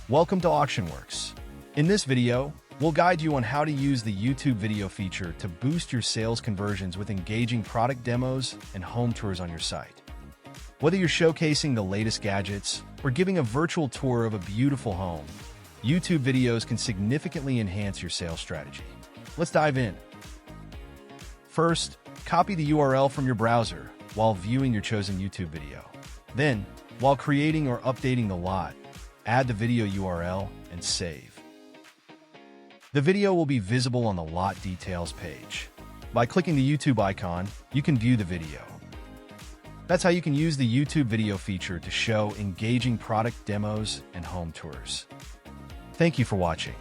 Welcome to AuctionWorx. In this video, we'll guide you on how to use the YouTube video feature to boost your sales conversions with engaging product demos and home tours on your site. Whether you're showcasing the latest gadgets or giving a virtual tour of a beautiful home, YouTube videos can significantly enhance your sales strategy. Let's dive in. First, copy the URL from your browser while viewing your chosen YouTube video. Then, while creating or updating the lot, add the video URL and save. The video will be visible on the lot details page. By clicking the YouTube icon, you can view the video. That's how you can use the YouTube video feature to show engaging product demos and home tours. Thank you for watching.